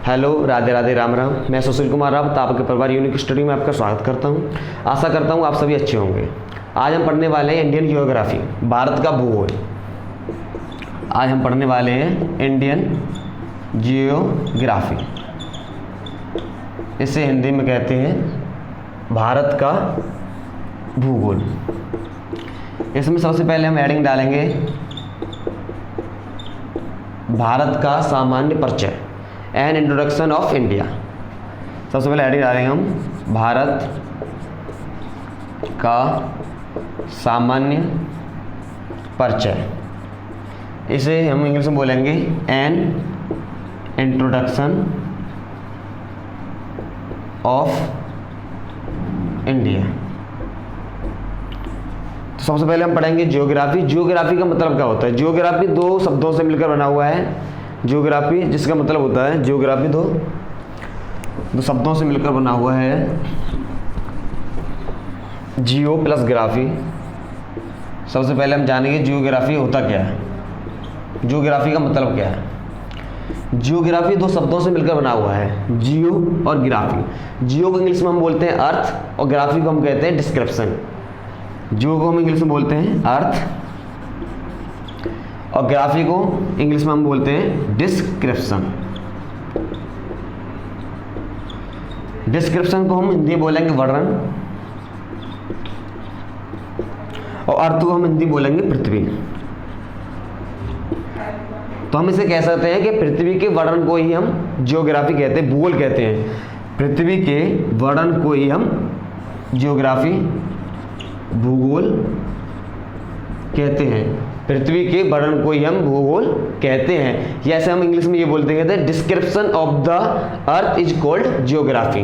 Hello, Radhe Radhe, Ram Ram. मैं सुशील कुमार रावत आपके परिवार यूनिक स्टडी में आपका स्वागत करता हूं। आशा करता हूं आप सभी अच्छे होंगे। आज हम पढ़ने वाले हैं इंडियन जियोग्राफी, भारत का भूगोल। आज हम पढ़ने वाले हैं इंडियन जियोग्राफी, इसे हिंदी में कहते हैं भारत का भूगोल। इसमें सबसे पहले हम हेडिंग डालेंगे भारत का सामान्य परिचय, एन इंट्रोडक्शन ऑफ इंडिया। सबसे पहले हेडिंग डालेंगे हम भारत का सामान्य परिचय। इसे हम इंग्लिश में बोलेंगे एन इंट्रोडक्शन ऑफ इंडिया। तो सबसे पहले हम पढ़ेंगे जियोग्राफी। जियोग्राफी का मतलब क्या होता है? जियोग्राफी दो शब्दों से मिलकर बना हुआ है। जियोग्राफी जिसका मतलब होता है, जियोग्राफी दो शब्दों से मिलकर बना हुआ है, जियो प्लस ग्राफी। सबसे पहले हम जानेंगे जियोग्राफी होता क्या है, जियोग्राफी का मतलब क्या है। जियोग्राफी दो शब्दों से मिलकर बना हुआ है, जियो और ग्राफी। जियो को इंग्लिश में हम बोलते हैं अर्थ और ग्राफी को हम कहते हैं डिस्क्रिप्शन। जियो को हम इंग्लिश में बोलते हैं अर्थ और ग्राफी को इंग्लिश में हम बोलते हैं डिस्क्रिप्शन। डिस्क्रिप्शन को हम हिंदी बोलेंगे वर्णन और अर्थ को हम हिंदी बोलेंगे पृथ्वी। तो हम इसे कह सकते हैं कि पृथ्वी के वर्णन को ही हम जियोग्राफी कहते हैं, भूगोल कहते हैं। पृथ्वी के वर्णन को ही हम जियोग्राफी, भूगोल कहते हैं। पृथ्वी के वर्णन को ही हम भूगोल कहते हैं। जैसे हम इंग्लिश में ये बोलते हैं, description of the earth is called geography.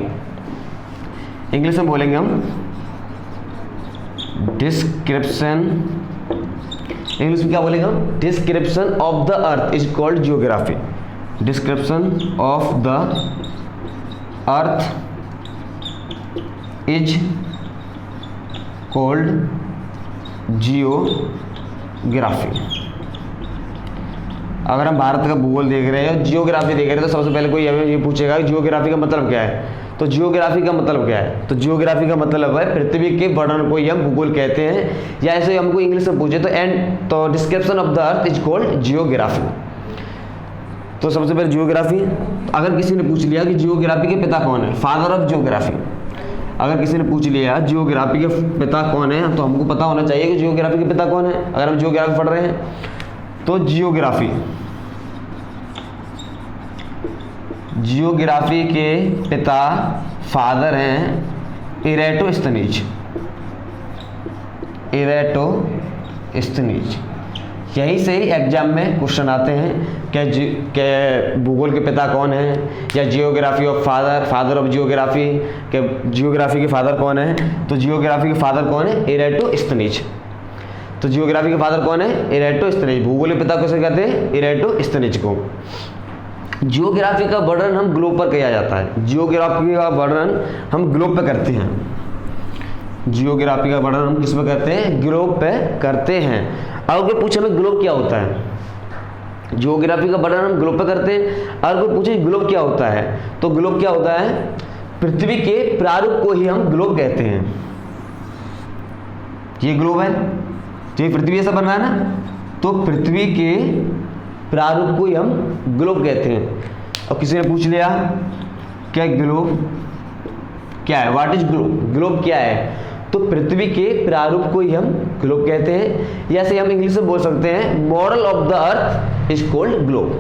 English में बोलेंगे हम डिस्क्रिप्शन, इंग्लिश में क्या बोलेंगे हम? Description of the earth is called geography. Description of the earth is called geography. अगर हम भारत का भूगोल देख रहे हैं, जियोग्राफी देख रहे हैं, तो सबसे पहले कोई ये पूछेगा कि जियोग्राफी का मतलब क्या है। तो जियोग्राफी का मतलब क्या है? तो जियोग्राफी का मतलब है पृथ्वी के वर्णन को ही हम भूगोल कहते हैं। या ऐसे हमको इंग्लिश में पूछे तो description of the earth is called geography. तो सबसे पहले जियोग्राफी, अगर किसी ने पूछ लिया कि जियोग्राफी के पिता कौन है, फादर ऑफ जियोग्राफी, अगर किसी ने पूछ लिया जियोग्राफी के पिता कौन है, तो हमको पता होना चाहिए कि जियोग्राफी के पिता कौन है। अगर हम जियोग्राफी पढ़ रहे हैं तो जियोग्राफी के पिता फादर हैं इरेटोस्थनीज। यहीं से ही एग्जाम में क्वेश्चन आते हैं क्या भूगोल के पिता कौन है, या geography of father of geography, के जियोग्राफी के फादर कौन है। तो जियोग्राफी के फादर कौन है? इरेटोस्थनीज। तो जियोग्राफी के फादर कौन है? इरेटोस्थनीज। भूगोल के पिता को से कहते हैं इरेटोस्थनीज को। जियोग्राफी का वर्णन हम ग्लोब पर किया जाता है। जियोग्राफी का वर्णन हम ग्लोब पे करते हैं। जियोग्राफी का वर्णन हम किस पे करते हैं? ग्लोब पे करते हैं। अब कोई पूछे हमें ग्लोब क्या होता है? जियोग्राफी का वर्णन हम ग्लोब पे करते हैं। अगर कोई पूछे ग्लोब क्या होता है, तो ग्लोब क्या होता है? पृथ्वी के प्रारूप को ही हम ग्लोब कहते हैं। ये ग्लोब है, तो ये पृथ्वी ऐसा बना है ना, तो पृथ्वी के प्रारूप को ही हम ग्लोब कहते हैं। और किसी ने पूछ लिया क्या ग्लोब क्या है, व्हाट इज ग्लोब, ग्लोब क्या है, तो पृथ्वी के प्रारूप को ही हम ग्लोब कहते हैं। जैसे हम इंग्लिश में बोल सकते हैं model of the earth is called globe.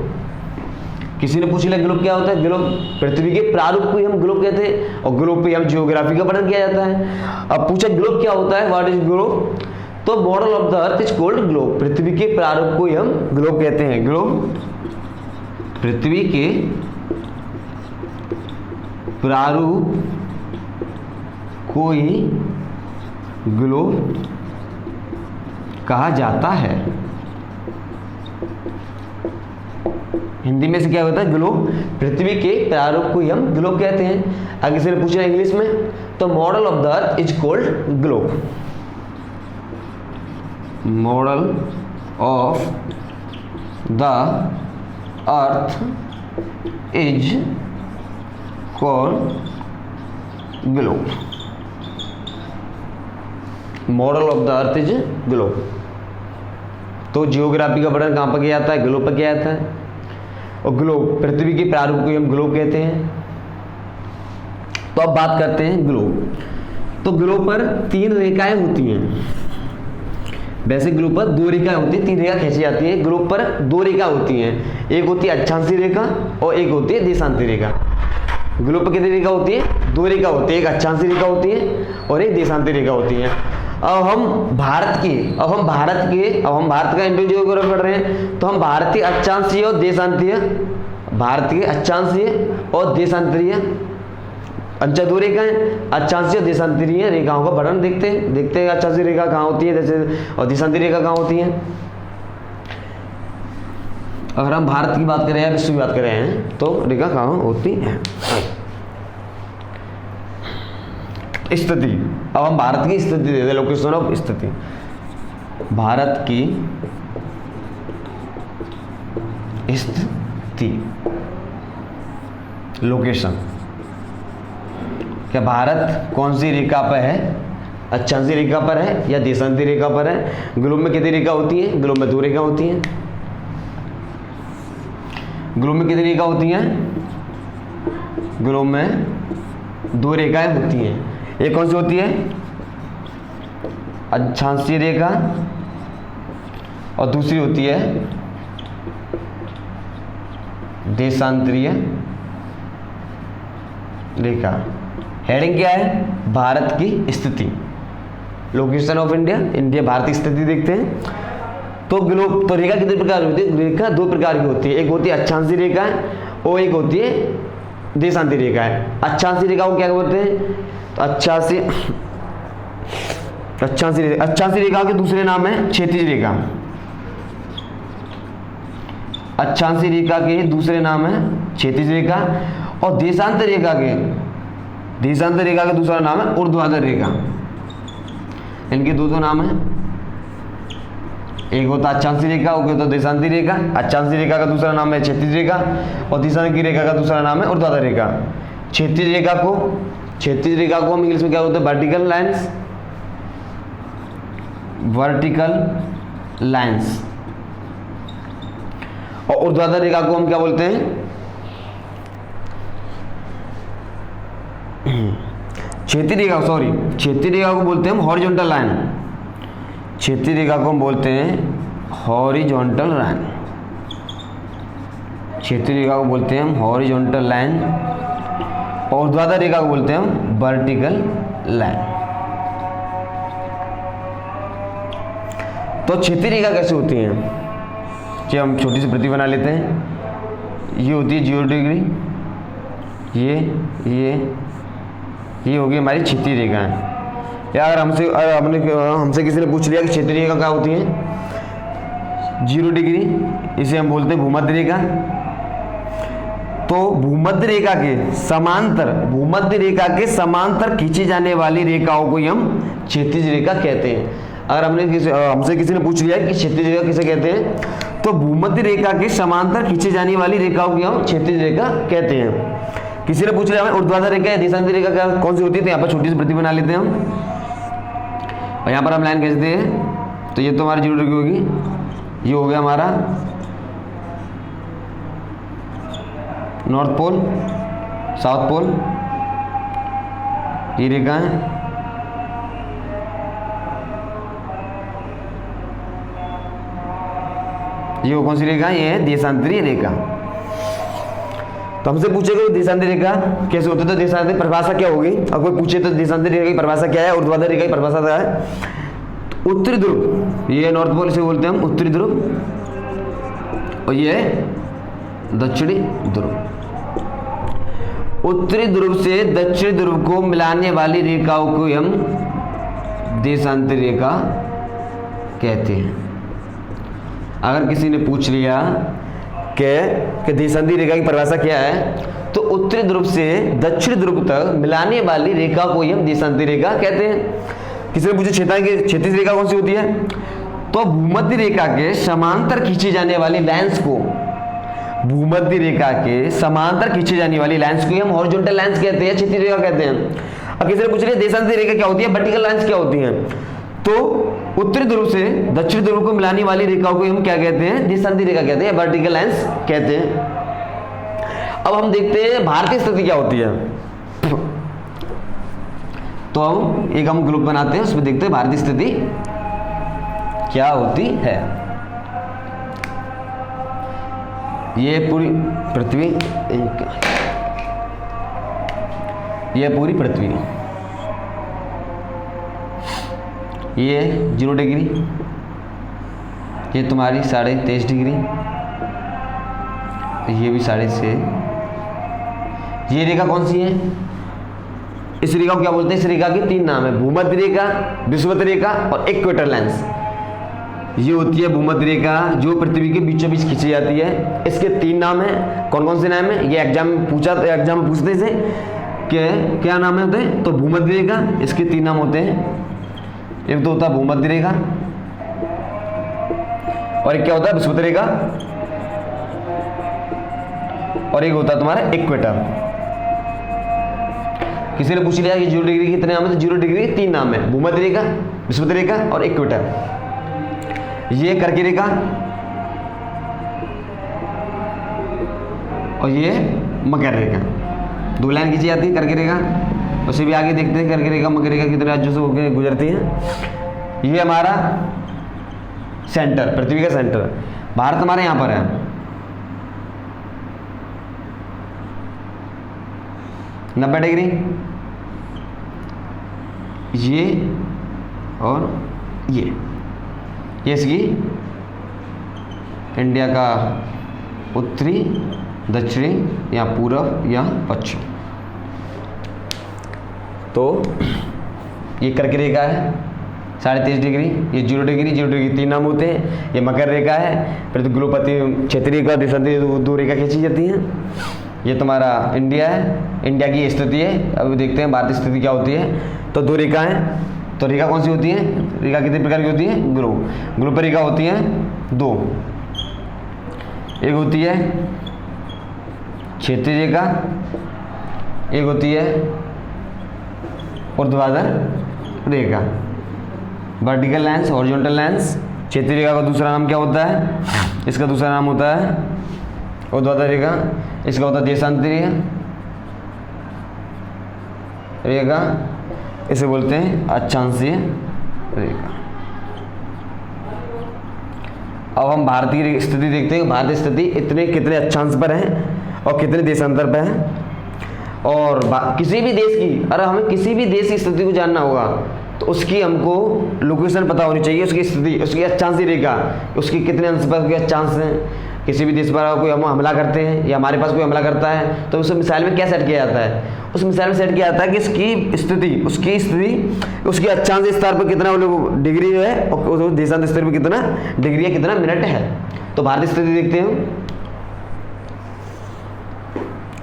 किसी ने पूछ लिया ग्लोब क्या होता है, ग्लोब पृथ्वी के प्रारूप को ही हम ग्लोब कहते हैं और ग्लोब पे हम जियोग्राफी का वर्णन किया जाता है। अब पूछा ग्लोब क्या होता है, व्हाट इज ग्लोब, तो model of the earth is called globe. पृथ्वी के प्रारूप को ही हम ग्लोब कहते हैं। ग्लोब पृथ्वी के प्रारूप को ही ग्लोब कहा जाता है। हिंदी में से क्या होता है? ग्लोब पृथ्वी के प्रारूप को ही हम ग्लोब कहते हैं। अगर किसी ने पूछना इंग्लिश में, तो model of the earth is called globe. Model of the earth is called globe. Model of the earth is globe. तो जियोग्राफी का वर्णन कहाँ पर किया जाता है? ग्लोब पर किया जाता है। और ग्लोब, पृथ्वी के प्रारूप को हम ग्लोब कहते हैं। तो अब बात करते हैं ग्लोब। तो ग्लोब पर 3 रेखाएं होती हैं। वैसे ग्लोब पर 2 रेखाएं होती हैं, 3 रेखा खींची जाती है। ग्लोब पर 2 रेखा होती हैं, एक होती है अक्षांशीय रेखा और एक होती है देशांतीय रेखा। ग्लोब पर कितनी रेखा होती है? 2 रेखा होती है, एक अक्षांशीय रेखा होती है और एक देशांतीय रेखा होती है। अब हम भारत का इंडियन जियोग्राफी पढ़ रहे हैं, तो हम भारतीय अक्षांशीय और देशांतीय, भारतीय अक्षांशीय और देशांतरीय अच्छा 2 रेखाएं, अक्षांशीय देशांतरीय रेखाओं का वर्णन देखते हैं अक्षांशीय रेखा कहाँ होती है जैसे, और देशांतरीय रेखा कहाँ होती है। अगर हम भारत की बात करें या विश्व की बात कर रहे हैं तो रेखा कहाँ होती है? स्थिति। अब हम भारत की स्थिति देते हैं, लोकेशन ऑफ स्थिति। भारत की स्थिति, लोकेशन। क्या भारत कौन सी रेखा पर है? अक्षांशीय रेखा पर है या देशांतीय रेखा पर है? ग्लोब में कितनी रेखा होती है? ग्लोब में 2 रेखा होती हैं। ग्लोब में कितनी रेखा होती हैं? ग्लोब में 2 रेखाएं होती हैं। एक कौन सी होती है? अक्षांशीय रेखा और दूसरी होती है देशांतरीय रेखा। हेडिंग क्या है? भारत की स्थिति, location of India. India, Bharat की स्थिति देखते हैं। तो ग्लोब, तो रेखा कितने प्रकार की होती है? रेखा 2 प्रकार की होती है, एक होती है अक्षांशीय रेखा और एक होती है देशांतीय रेखा है। अक्षांशीय रेखा को क्या बोलते हैं? तो अक्षांशीय रेखा के दूसरे नाम है क्षैतिज रेखा। अक्षांशीय रेखा के दूसरे नाम है क्षैतिज रेखा और देशांतर रेखा का दूसरा नाम है ऊर्ध्वाधर रेखा। इनके 2 नाम है, एक होता है अक्षांशीय रेखा, एक होता है देशांतीय रेखा। अक्षांशीय रेखा का दूसरा नाम है क्षैतिज रेखा और देशांतीय रेखा का दूसरा नाम है ऊर्ध्वाधर रेखा। क्षैतिज रेखा को हम इंग्लिश में क्या बोलते हैं? Vertical lines. और ऊर्ध्वाधर रेखा को हम क्या बोलते हैं? क्षैतिज रेखा को बोलते हैं हम हॉरिजॉन्टल लाइन। क्षैतिज रेखा को हम बोलते हैं हॉरिजॉन्टल लाइन। क्षैतिज रेखा को बोलते हैं हम हॉरिजॉन्टल लाइन और ऊर्ध्वाधर रेखा को बोलते हैं हम वर्टिकल लाइन। तो क्षैतिज रेखा कैसे होती है? कि हम छोटी सी प्रति बना लेते हैं। ये होती है 0 डिग्री, ये होगी हमारी क्षैतिज रेखा है। या अगर हमसे किसी ने पूछ लिया कि क्षैतिज रेखा क्या होती है? 0 डिग्री, इसे हम बोलते हैं भूमध्य रेखा। तो भूमध्य रेखा के समांतर खींची जाने वाली रेखाओं को हम क्षैतिज रेखा कहते हैं। अगर हमसे किसी ने पूछ लिया कि क्षैतिज रेखा किसे कहते हैं, तो भूमध्य रेखा के समांतर खींची जाने वाली रेखाओं को हम क्षैतिज रेखा कहते हैं। किसी ने पूछ लिया हमें ऊर्ध्वाधर रेखा या देशांतर रेखा क्या कौन सी होती है, तो यहाँ पर छोटी सी प्रति बना लेते हैं हम और यहाँ पर हम लाइन खींचते हैं। तो ये तो हमारी 0 डिग्री होगी, ये हो गया हमारा नॉर्थ पोल, साउथ पोल, ये रेखा है। ये कौन सी रेखा है? ये है देशांतरीय रेखा। तो हमसे पूछेगा देशांतर रेखा कैसे होती है, तो देशांतर परिभाषा क्या होगी? और कोई पूछे तो देशांतर रेखा की परिभाषा क्या है, ऊर्ध्वाधर रेखा की परिभाषा क्या है? उत्तरी ध्रुव, ये नॉर्थ पोल से बोलते हैं हम उत्तरी ध्रुव, और ये है दक्षिणी ध्रुव। उत्तरी ध्रुव से दक्षिणी ध्रुव को मिलाने वाली रेखाओं को हम देशांतर रेखा कहते हैं। अगर किसी ने पूछ लिया कि देशांतर रेखा की परिभाषा क्या है, तो उत्तरी ध्रुव से दक्षिण ध्रुव तक मिलाने वाली रेखा को हम देशांतर रेखा कहते हैं। किसी ने पूछा क्षैतिज रेखा कौन सी होती है, तो भूमध्य रेखा के समांतर खींची जाने वाली लाइंस को भूमध्य रेखा के समांतर खींची जाने वाली लाइंस को हम हॉरिजॉन्टल लाइंस कहते हैं, क्षैतिज रेखा कहते हैं। अब किसी ने पूछ लिया देशांतरी रेखा क्या होती है, वर्टिकल लाइंस क्या होती हैं, तो उत्तरी ध्रुव से दक्षिण ध्रुव को मिलाने वाली रेखाओं को हम क्या कहते हैं, देशांतरी रेखा कहते हैं, वर्टिकल लाइंस कहते हैं। अब हम देखते हैं भारतीय स्थिति क्या होती है। तो हम ग्रुप बनाते हैं, उसमें देखते हैं भारतीय स्थिति क्या होती है। ये पूरी पृथ्वी, ये पूरी पृथ्वी, ये 0 डिग्री, ये तुम्हारी 23.5 डिग्री, ये भी 6.5। ये रेखा कौन सी है, इस रेखा को क्या बोलते हैं, इस रेखा के 3 नाम है, भूमध्य रेखा, विषुवत रेखा और इक्वेटर लाइंस। ये होती है भूमध्य रेखा जो पृथ्वी के बीचों बीच खींची जाती है। इसके 3 नाम है, कौन कौन से नाम है, ये एग्जाम में पूछते थे कि क्या नाम है होते हैं, तो भूमध्य रेखा, इसके 3 नाम होते हैं। एक तो होता है भूमध्य रेखा, और एक क्या होता है विषुवत रेखा, और एक होता है तुम्हारा इक्वेटर। किसी ने पूछ लिया कि 0 डिग्री कितने नाम है, तो 0 डिग्री 3 नाम है, भूमध्य रेखा, विषुवत रेखा और इक्वेटर। ये कर्क रेखा और ये मकर रेखा, 2 लाइन खींची जाती है कर्क रेखा। उसे भी आगे देखते हैं कर्क रेखा मकर रेखा कितने राज्यों से होकर गुजरती है। ये हमारा सेंटर, पृथ्वी का सेंटर, भारत हमारे यहाँ पर है। नब्बे डिग्री ये और ये इसकी इंडिया का उत्तरी, दक्षिणी या पूर्व या पश्चिम। तो ये कर्क रेखा है 23.5 डिग्री, ये 0 डिग्री, 0 डिग्री 3 नाम होते हैं। ये मकर रेखा है, फिर तो ध्रुवपति क्षेत्रीय रेखा, देशांतरी 2 रेखा खींची जाती हैं। ये तुम्हारा इंडिया है, इंडिया की स्थिति है। अभी देखते हैं भारतीय स्थिति क्या होती है। तो 2 रेखा हैं, तो रेखा कौन सी होती है, रेखा कितने प्रकार की होती है, ग्रुप रेखा होती है 2। एक होती है क्षेत्रीय रेखा, एक होती है ऊर्ध्वाधर रेखा, वर्टिकल लाइंस, हॉरिजॉन्टल लाइंस। क्षेत्रीय रेखा का दूसरा नाम क्या होता है, इसका दूसरा नाम होता है ऊर्ध्वाधर रेखा, इसका होता है देशांतरीय रेखा, इसे बोलते हैं अक्षांशीय रेखा। अब हम भारतीय स्थिति देखते हैं। भारतीय स्थिति कितने अक्षांश पर है और कितने देशांतर पर है। और किसी भी देश की, अगर हमें किसी भी देश की स्थिति को जानना होगा तो उसकी हमको लोकेशन पता होनी चाहिए, उसकी स्थिति, उसकी अक्षांशीय रेखा, उसकी कितने अंश पर उसके अक्षांश हैं। किसी भी देश पर कोई हम हमला करते हैं या हमारे पास कोई हमला करता है तो उस मिसाइल में क्या सेट किया जाता है, उस मिसाइल में सेट किया जाता है कि इसकी स्थिति, उसकी अक्षांश स्तर पर कितना डिग्री है और देशांतर स्तर पर कितना डिग्री है, कितना मिनट है। तो भारतीय स्थिति देखते हैं।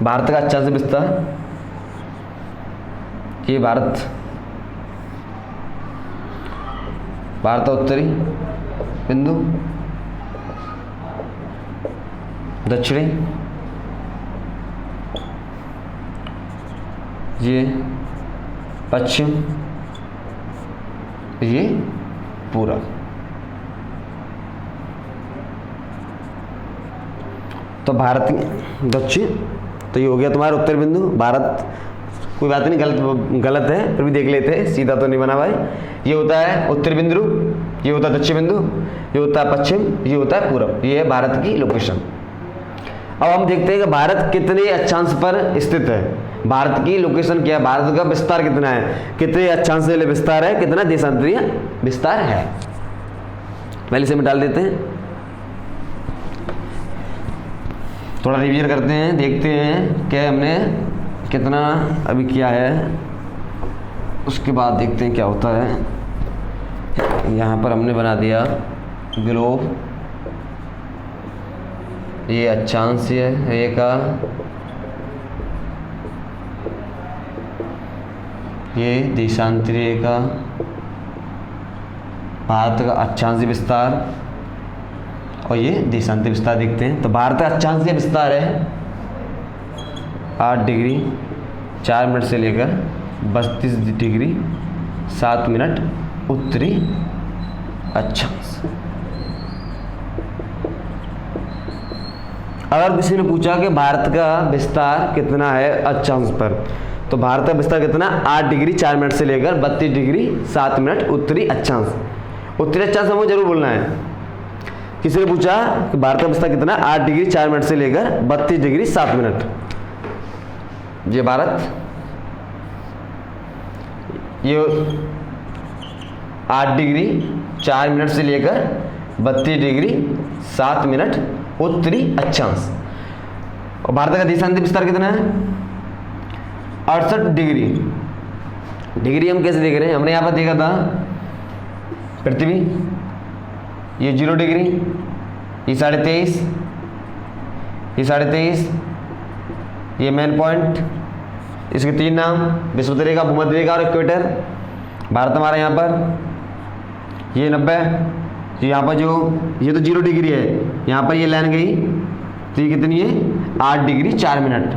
भारत का अक्षांश विस्तार, ये भारत का उत्तरी बिंदु, दक्षिणी, ये पश्चिम, ये पूरब। तो भारतीय दक्षिण, तो ये हो गया तुम्हारा उत्तर बिंदु भारत। कोई बात नहीं, गलत है फिर भी देख लेते हैं, सीधा तो नहीं बना भाई। ये होता है उत्तर बिंदु, ये होता है दक्षिण बिंदु, ये होता है पश्चिम, ये होता है पूरब। ये है भारत की लोकेशन। अब हम देखते हैं कि भारत कितने अक्षांश पर स्थित है, भारत की लोकेशन क्या है, भारत का विस्तार कितना है, कितने अक्षांश से विस्तार है, कितना देशांतरीय विस्तार है। पहले से डाल देते हैं, थोड़ा रिवीजन करते हैं, देखते हैं कि हमने कितना अभी किया है, उसके बाद देखते हैं क्या होता है। यहाँ पर हमने बना दिया ग्लोब, ये अक्षांशीय रेखा, ये देशांतरीय रेखा, भारत का अक्षांशीय विस्तार और ये देशांतर विस्तार देखते हैं। तो भारत का अक्षांशीय विस्तार है 8 डिग्री 4 मिनट से लेकर 32 डिग्री 7 मिनट उत्तरी अक्षांश। अगर किसी ने पूछा कि भारत का विस्तार कितना है अक्षांश पर, तो भारत का विस्तार कितना, 8 डिग्री 4 मिनट से लेकर 32 डिग्री 7 मिनट उत्तरी अक्षांश। उत्तरी अक्षांश हमको जरूर बोलना है। किसी ने पूछा कि भारत का विस्तार कितना, 8 डिग्री 4 मिनट से लेकर 32 डिग्री 7 मिनट। ये भारत, ये 8 डिग्री 4 मिनट से लेकर 32 डिग्री 7 मिनट उत्तरी अक्षांश। और भारत का देशांतर विस्तार कितना है, 68 डिग्री। डिग्री हम कैसे देख रहे हैं, हमने यहाँ पर देखा था पृथ्वी, ये 0 डिग्री, ये 23.5, ये 23.5, ये मेन पॉइंट, इसके 3 नाम, विषुवत रेखा, भूमध्य रेखा और इक्वेटर। भारत हमारा यहाँ पर ये 90, यहाँ पर जो ये तो 0 डिग्री है, यहाँ पर ये लाइन गई तो ये कितनी है, 8 डिग्री 4 मिनट।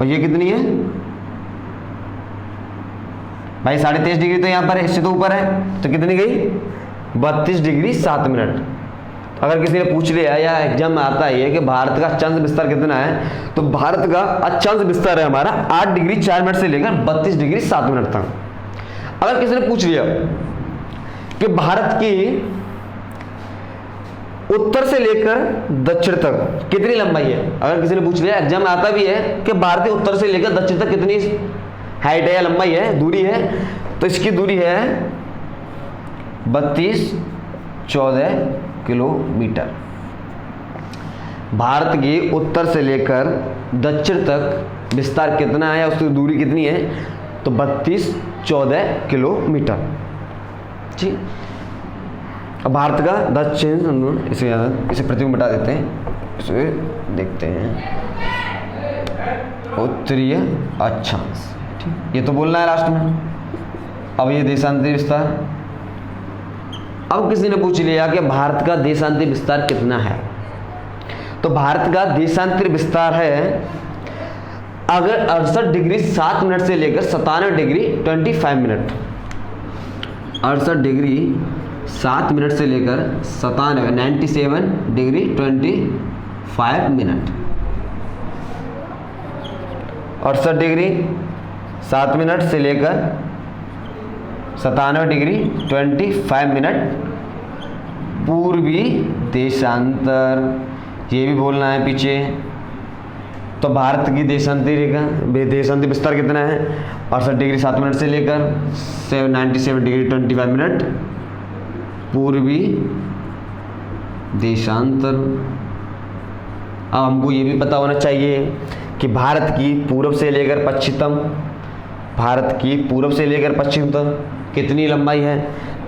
और ये कितनी है भाई, 23.5 डिग्री तो यहाँ पर है, इससे तो ऊपर है, तो कितनी गई, 32 डिग्री 7 मिनट। अगर किसी ने पूछ लिया या एग्जाम में आता है कि भारत का अक्षांश विस्तार कितना है, तो भारत का अक्षांश विस्तार है हमारा 8 डिग्री 4 मिनट से लेकर 32 डिग्री 7 मिनट तक। अगर किसी ने पूछ लिया कि भारत की उत्तर से लेकर दक्षिण तक कितनी लंबाई है, अगर किसी ने पूछ लिया, एग्जाम में आता भी है कि भारत के उत्तर से लेकर दक्षिण तक कितनी हाइट है या लंबाई है, दूरी है, तो इसकी दूरी है 3214 किलोमीटर। भारत के उत्तर से लेकर दक्षिण तक विस्तार कितना है, उसकी दूरी कितनी है, तो 3214 किलोमीटर। ठीक, अब भारत का दक्षिण, इसे पृथ्वी में मिटा देते हैं, इसे देखते हैं उत्तरीय अक्षांश। ठीक, ये तो बोलना है लास्ट में। अब ये देशांतर विस्तार। अब किसी ने पूछ लिया कि भारत का देशांतर विस्तार कितना है, तो भारत का देशांतर विस्तार है अगर 68 डिग्री 7 मिनट से लेकर 97 डिग्री 25 मिनट, 68 डिग्री 7 मिनट से लेकर 97 डिग्री 25 मिनट, 68 डिग्री 7 मिनट से लेकर 97 डिग्री 25 मिनट पूर्वी देशांतर। ये भी बोलना है पीछे। तो भारत की देशांतर रेखा, देशांतर विस्तार कितना है, 68 डिग्री 7 मिनट से लेकर 97 डिग्री 25 मिनट पूर्वी देशांतर। अब हमको ये भी पता होना चाहिए कि भारत की पूर्व से लेकर पश्चिम, भारत की पूर्व से लेकर पश्चिम तक कितनी लंबाई है,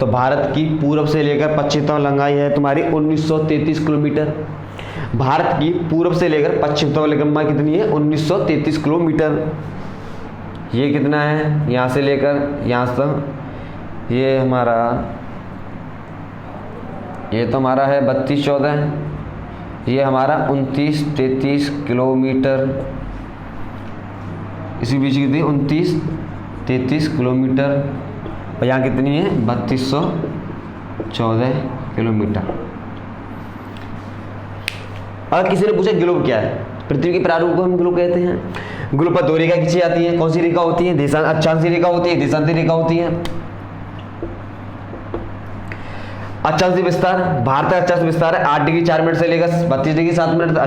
तो भारत की पूर्व से लेकर पश्चिम तक लंबाई है तुम्हारी 1933 किलोमीटर। भारत की पूर्व से लेकर पश्चिम तक लंबाई कितनी है, 1933 किलोमीटर। ये कितना है, यहाँ से लेकर यहाँ तक, ये हमारा, ये तो हमारा है 3214, ये हमारा 2933 किलोमीटर। इसी बीच कितनी, 2933 किलोमीटर। और यहाँ कितनी है, 3214 किलोमीटर। अगर किसी ने पूछा ग्लोब क्या है, पृथ्वी के प्रारूप को हम ग्लोब कहते हैं। ग्लोब पर 2 रेखा खींची जाती है, कौन सी रेखा होती है, अक्षांशीय रेखा होती है, देशांतर रेखा होती है। अक्षांशीय विस्तार, भारत का अक्षांश विस्तार है 8 डिग्री 4 मिनट से लेकर 32 डिग्री 7 मिनट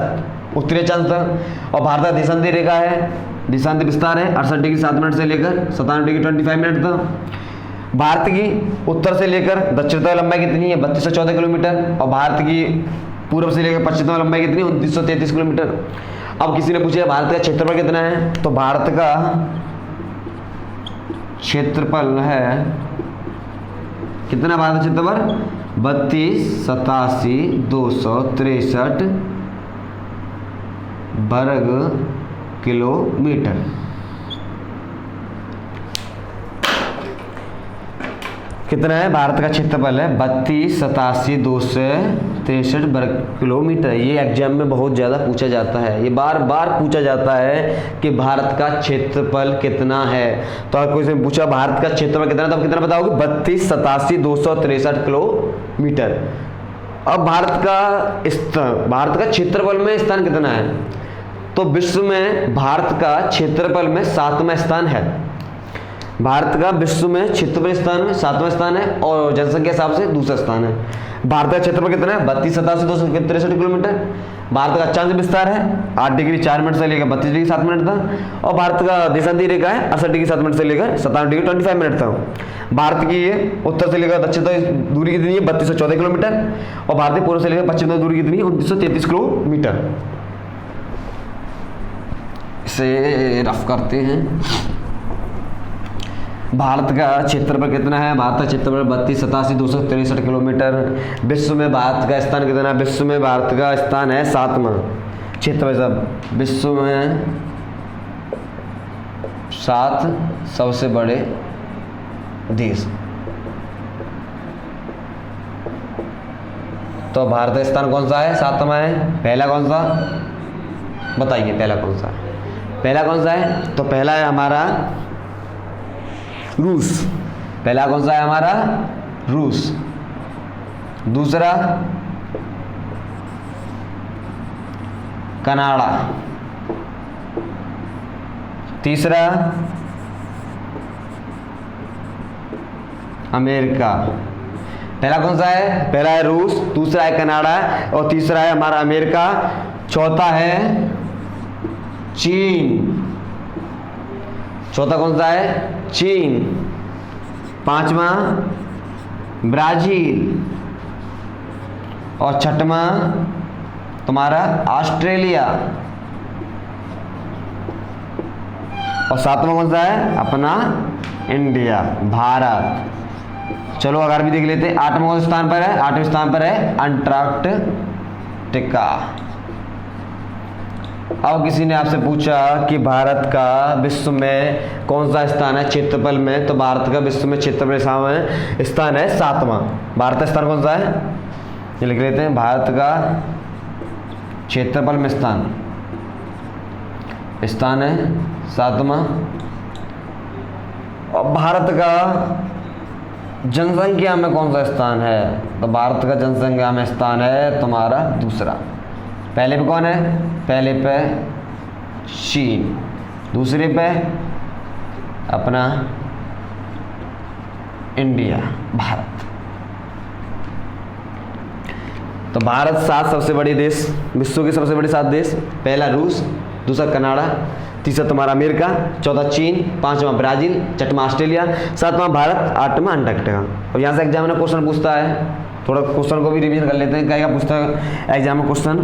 उत्तरी अक्षांश तक। और भारत का देशांतर रेखा है, देशांतर विस्तार है 68 डिग्री 7 मिनट से लेकर 97 डिग्री 25 मिनट तक। भारत की उत्तर से लेकर दक्षिण तक लंबाई कितनी है, 3214 किलोमीटर। और भारत की पूर्व से लेकर पश्चिम तक लंबाई कितनी है, 2933 किलोमीटर। अब किसी ने पूछा भारत का क्षेत्रफल कितना है, तो भारत का क्षेत्रफल है कितना, भारत का क्षेत्रफल 32,87,263 वर्ग किलोमीटर। कितना है, भारत का क्षेत्रफल है 32,87,263 63 वर्ग किलोमीटर। ये एग्जाम में बहुत ज़्यादा पूछा जाता है, ये बार बार पूछा जाता है कि भारत का क्षेत्रफल कितना है। तो अगर कोई से पूछा भारत का क्षेत्रफल कितना, तो आप कितना बताओगे? 32, 87, 263 किलोमीटर। अब भारत का क्षेत्रफल में स्थान कितना है? तो विश्व में भारत का क्षेत्रफल में 7वां स्थान है। भारत का विश्व में क्षेत्रफल स्थान में 7वां स्थान है और जनसंख्या के हिसाब से दूसरा स्थान है। भारत का क्षेत्रफल कितना है? 32, 87, 263 किलोमीटर। भारत का अक्षांश विस्तार है 8 डिग्री 4 मिनट से लेकर 32 डिग्री 7 मिनट तक, और भारत का देशांतर रेखा है 68 डिग्री 7 मिनट से लेकर 57 डिग्री 25 मिनट तक। भारत की ये उत्तर से लेकर दक्षिण तक दूरी कितनी है? 3214 किलोमीटर, और भारत की पूर्व से लेकर पश्चिम तक दूरी कितनी है? 2933 किलोमीटर। इसे रफ करते हैं। भारत का क्षेत्रफल कितना है? भारत का क्षेत्रफल 32, 87, 263 किलोमीटर। विश्व में भारत का स्थान कितना है? विश्व में भारत का स्थान है 7वां क्षेत्रफल। सब विश्व में 7 सबसे बड़े देश। तो भारत का स्थान कौन सा है? 7वां है। पहला कौन सा? बताइए पहला कौन सा? पहला कौन सा है? तो पहला है हमारा रूस। पहला कौन सा है हमारा? रूस। दूसरा कनाडा। तीसरा अमेरिका। पहला कौन सा है? पहला है रूस, दूसरा है कनाडा और तीसरा है हमारा अमेरिका। चौथा है चीन। चौथा कौन सा है? चीन। पांचवा ब्राजील और छठवां तुम्हारा ऑस्ट्रेलिया और सातवां कौन सा है? अपना इंडिया, भारत। चलो अगर भी देख लेते हैं। 8वां स्थान पर है? 8वें स्थान पर है अंटार्कटिका। अब किसी ने आपसे पूछा कि भारत का विश्व में कौन सा स्थान है क्षेत्रफल में, तो भारत का विश्व में क्षेत्रफल स्थान है 7वां। भारत का स्थान कौन सा है? ये लिख लेते हैं। भारत का क्षेत्रफल में स्थान है 7वां। और भारत का जनसंख्या में कौन सा स्थान है? तो भारत का जनसंख्या में स्थान है तुम्हारा दूसरा। पहले पे कौन है? पहले पे चीन, दूसरे पे अपना इंडिया, भारत। तो भारत 7 सबसे बड़े देश, विश्व के सबसे बड़े 7 देश। पहला रूस, दूसरा कनाडा, तीसरा तुम्हारा अमेरिका, चौथा चीन, 5वां ब्राजील, 6वां ऑस्ट्रेलिया, 7वां भारत, 8वां अंटार्कटिका। अब यहाँ से एग्जाम में क्वेश्चन पूछता है, थोड़ा क्वेश्चन को भी रिवीजन कर लेते हैं। क्या पूछता है एग्जाम में क्वेश्चन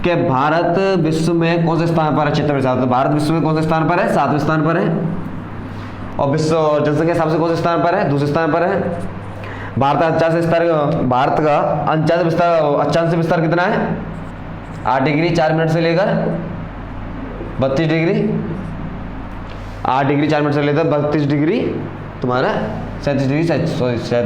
कि भारत विश्व में कौन से स्थान पर है क्षेत्रफल के साथ? तो भारत विश्व में कौन से स्थान पर है? 7वें स्थान पर है। और विश्व जनसंख्या के हिसाब से कौन से स्थान पर है? दूसरे स्थान पर है। भारत का अक्षांश विस्तार कितना है? 8 डिग्री 4 मिनट से लेकर 32 डिग्री 8 डिग्री 4 मिनट से लेकर 32 डिग्री तुम्हारा 37 डिग्री